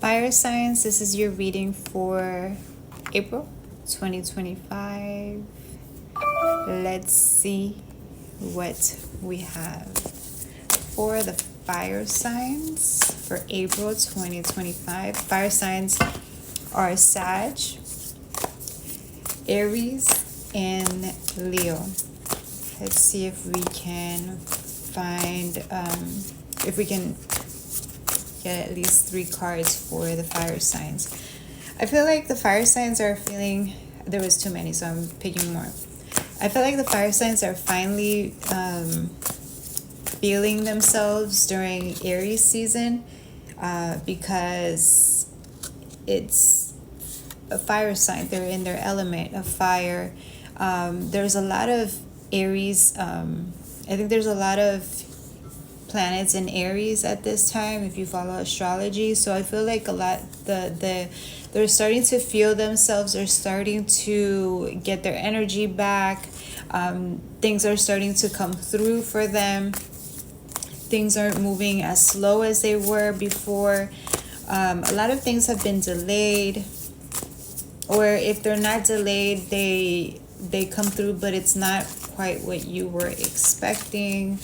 Fire signs, this is your reading for April 2025. Let's see what we have for the fire signs for April 2025. Fire signs are Sag, Aries, and Leo. Let's see if we can find, if we can get at least 3 cards for the fire signs. I feel like the fire signs are feeling, there was too many, so I'm picking more. I feel like the fire signs are finally feeling themselves during Aries season because it's a fire sign. They're in their element of fire. There's a lot of Aries. I think there's a lot of planets in Aries at this time if you follow astrology. So I feel like a lot they're starting to feel themselves. They're starting to get their energy back. Things are starting to come through for them. Things aren't moving as slow as they were before. A lot of things have been delayed, or if they're not delayed, they come through, but it's not quite what you were expecting.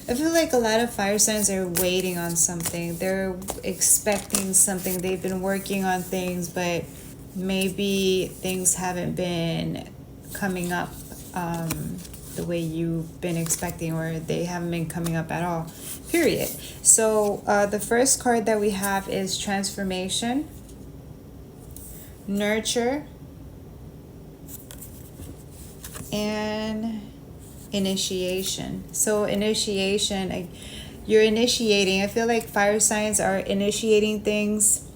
I feel like a lot of fire signs are waiting on something. They're expecting something. They've been working on things, but maybe things haven't been coming up the way you've been expecting, or they haven't been coming up at all, period. So the first card that we have is Transformation, Nurture, and Initiation. So initiation, you're initiating. I feel like fire signs are initiating things.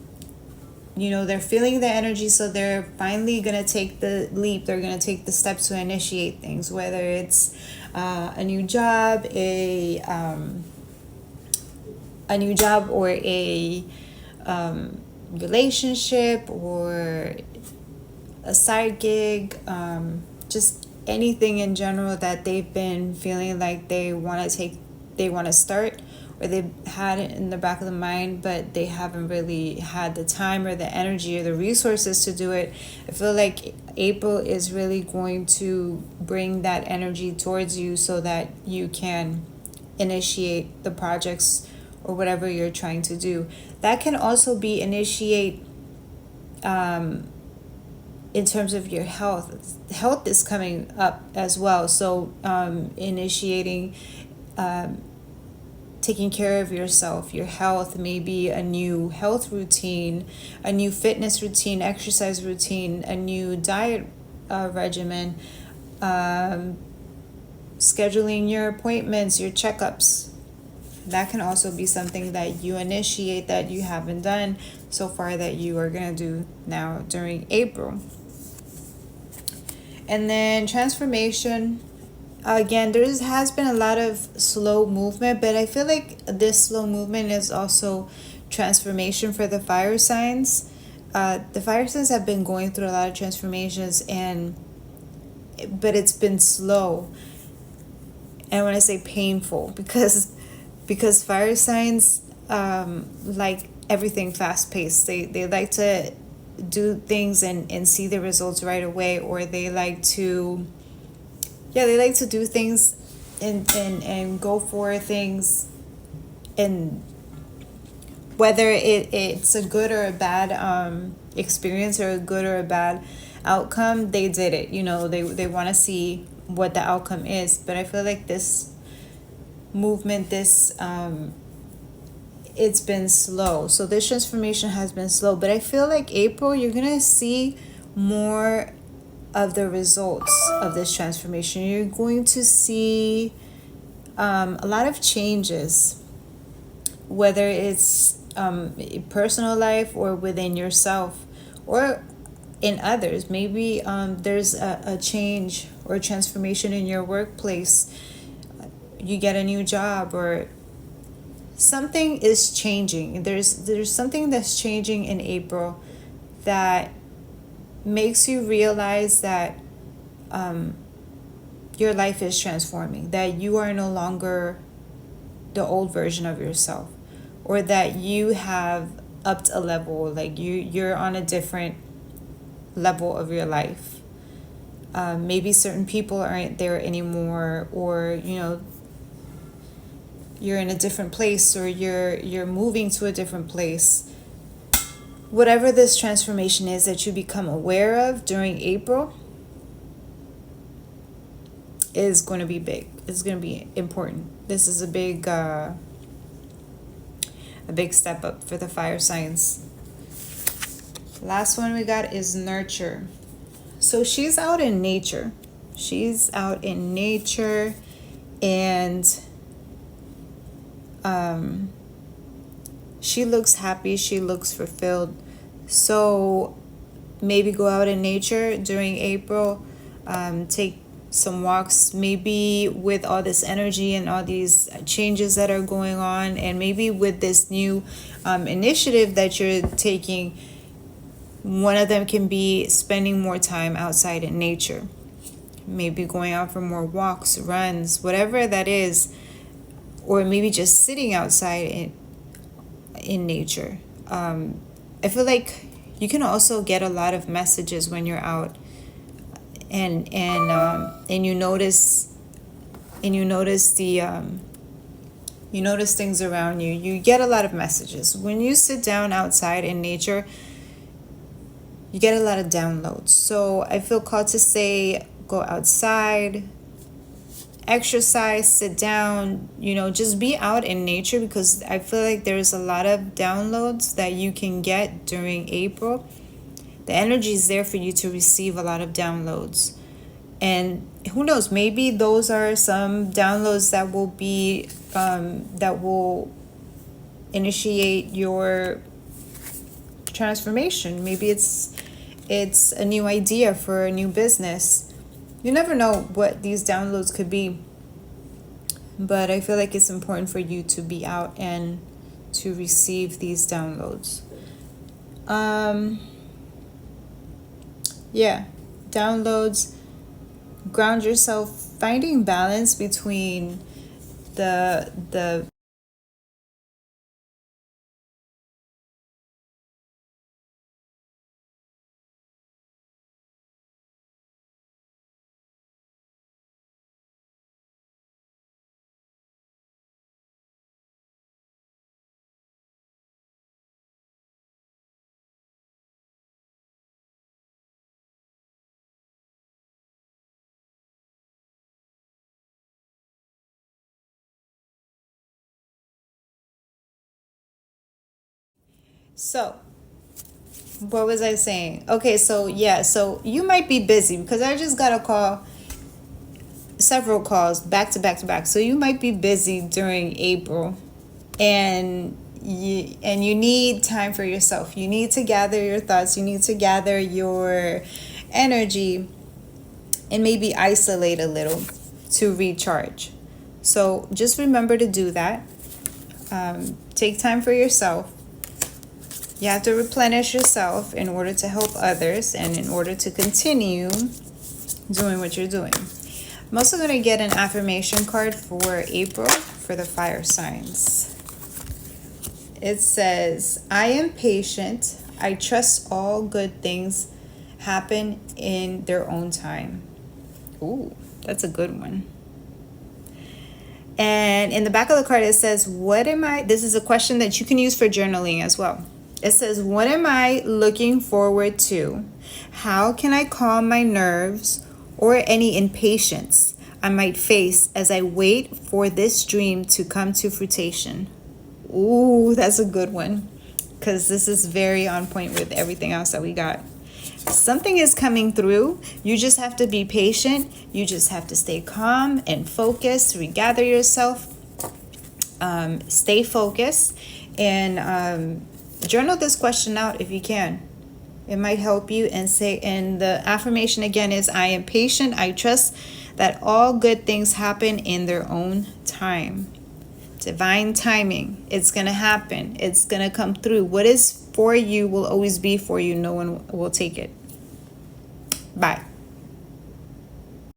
You know, they're feeling the energy, so they're finally going to take the leap. They're going to take the steps to initiate things, whether it's a new job, or a relationship, or a side gig, just anything in general that they've been feeling like they want to start, or they've had it in the back of the mind, but they haven't really had the time or the energy or the resources to do it. I feel like April is really going to bring that energy towards you so that you can initiate the projects or whatever you're trying to do. That can also be initiate in terms of your health. Health is coming up as well. So initiating, taking care of yourself, your health, maybe a new health routine, a new fitness routine, exercise routine, a new diet regimen, scheduling your appointments, your checkups. That can also be something that you initiate that you haven't done so far that you are going to do now during April. And then Transformation, again, there has been a lot of slow movement, but I feel like this slow movement is also transformation for the fire signs. The fire signs have been going through a lot of transformations, but it's been slow. And I want to say painful because fire signs like everything fast paced. They like to do things and see the results right away, or they like to do things and go for things, and whether it's a good or a bad experience, or a good or a bad outcome, they did it. You know, they want to see what the outcome is. But I feel like this movement, it's been slow. So this transformation has been slow, but I feel like April, you're gonna see more of the results of this transformation. You're going to see a lot of changes, whether it's personal life or within yourself or in others. Maybe there's a change or transformation in your workplace. You get a new job, or something is changing. There's something that's changing in April that makes you realize that your life is transforming, that you are no longer the old version of yourself, or that you have upped a level, like you're on a different level of your life. Maybe certain people aren't there anymore, or you're in a different place, or you're moving to a different place. Whatever this transformation is that you become aware of during April is going to be big. It's going to be important. This is a big step up for the fire signs. Last one we got is nurture. So she's out in nature. And she looks happy. She looks fulfilled. So maybe go out in nature during April. Take some walks, maybe with all this energy and all these changes that are going on, and maybe with this new initiative that you're taking. One of them can be spending more time outside in nature, maybe going out for more walks, runs, whatever that is, or maybe just sitting outside in nature. I feel like you can also get a lot of messages when you're out, and you notice things around you. You get a lot of messages when you sit down outside in nature. You get a lot of downloads. So I feel called to say, go outside, exercise, sit down, just be out in nature, because I feel like there's a lot of downloads that you can get during April. The energy is there for you to receive a lot of downloads. And who knows, maybe those are some downloads that will be, that will initiate your transformation. Maybe it's a new idea for a new business. You never know what these downloads could be, but I feel like it's important for you to be out and to receive these downloads. Downloads. Ground yourself, finding balance between the So, what was I saying? Okay, so you might be busy, because I just got a call, several calls back to back to back. So you might be busy during April, and you need time for yourself. You need to gather your thoughts. You need to gather your energy, and maybe isolate a little to recharge. So just remember to do that. Take time for yourself. You have to replenish yourself in order to help others, and in order to continue doing what you're doing. I'm also going to get an affirmation card for April for the fire signs. It says, I am patient. I trust all good things happen in their own time. Ooh, that's a good one. And in the back of the card, it says, this is a question that you can use for journaling as well. It says, what am I looking forward to? How can I calm my nerves or any impatience I might face as I wait for this dream to come to fruition? Ooh, that's a good one, because this is very on point with everything else that we got. Something is coming through. You just have to be patient. You just have to stay calm and focused, regather yourself, stay focused, and journal this question out if you can. It might help you. And the affirmation again is, I am patient. I trust that all good things happen in their own time. Divine timing. It's going to happen. It's going to come through. What is for you will always be for you. No one will take it. Bye.